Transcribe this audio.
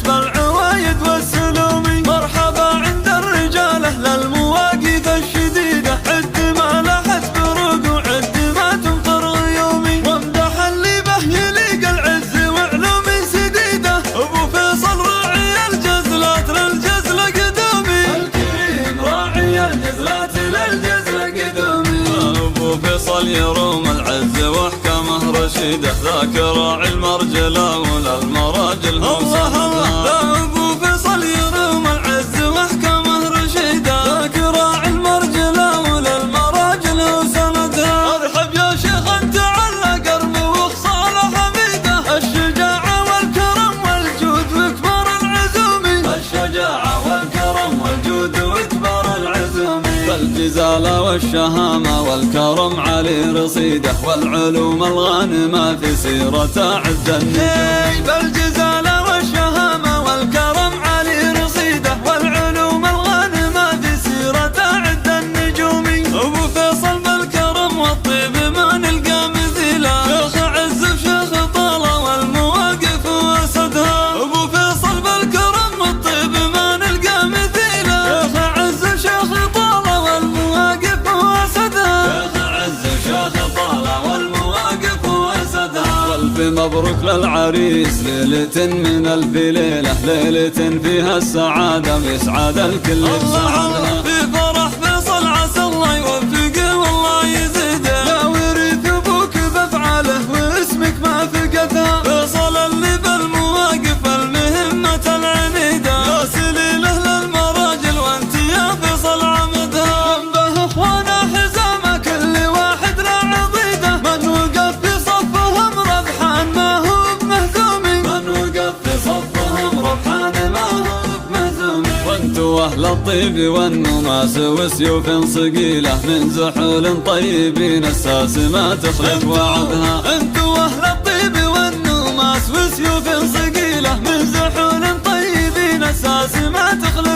حسب العوايد والسلوم. مرحبا عند الرجال أهل المواقف الشديدة، عد ما لاحت بروق وعد ما تمطر غيومي. وامدح اللي به يليق العز وعلوم سديدة، أبو فيصل راعي الجزلات للجزلة قدومي. الكريم راعي الجزلات للجزلة قدومي. أبو فيصل يروم العز واحكامه رشيدة، ذاك راعي المرجلة وللمراجل هم سندها. أبو فيصل يروم العز واحكامه رشيدة، ذاك راعي المرجلة وللمراجل هم سندها. ارحب يا شيخ انت على قرب وخصاله حميدة، الشجاعة والكرم والجود وكبر العزومي. الشجاعة والكرم والجود وكبر العزومي. بالجزالة والشهامة والكرم علي رصيده، والعلوم الغانمة في سيرته عز النجوم. بالجزالة والشهامة والكرم علي رصيده، والعلوم الغانمة في سيرته عز النجوم. أبو فيصل بالكرم والطيب ما نلقى مثيله، شيخ عز وشيخ طالة والمواقف واسدها. أبو فيصل بالكرم والطيب ما نلقى مثيله، شيخ عز وشيخ طالة والمواقف واسدها. شيخ عز وشيخ طالة والمواقف واسدها. والف مبروك للعريس ليلة من الف ليلة، ليلة فيها السعادة ويسعد الكل بسعادها. في فرح فيصل عسى الله يوفقه والله يزيده، لا ورث ابوك بافعاله واسمك ما فقدها. فيصل اللي بالمواقف المهمة العنيدة، غاسلي له للمراجل وانت يا فيصل عمدها. جنبه اخوانا حزامه كل واحد له عضيده، من وقف في صفهم ربحان ما هو بمهزومي. من وقف في صفهم ربحان ما هو بمهزومي. وانتو اهل الطيب والنماس وسيوف صقيله، من زحول طيبين الساس ما تخلف وعدها. انتو اهل الطيب والنماس وسيوف صقيله، من زحول طيبين الساس ما تخلف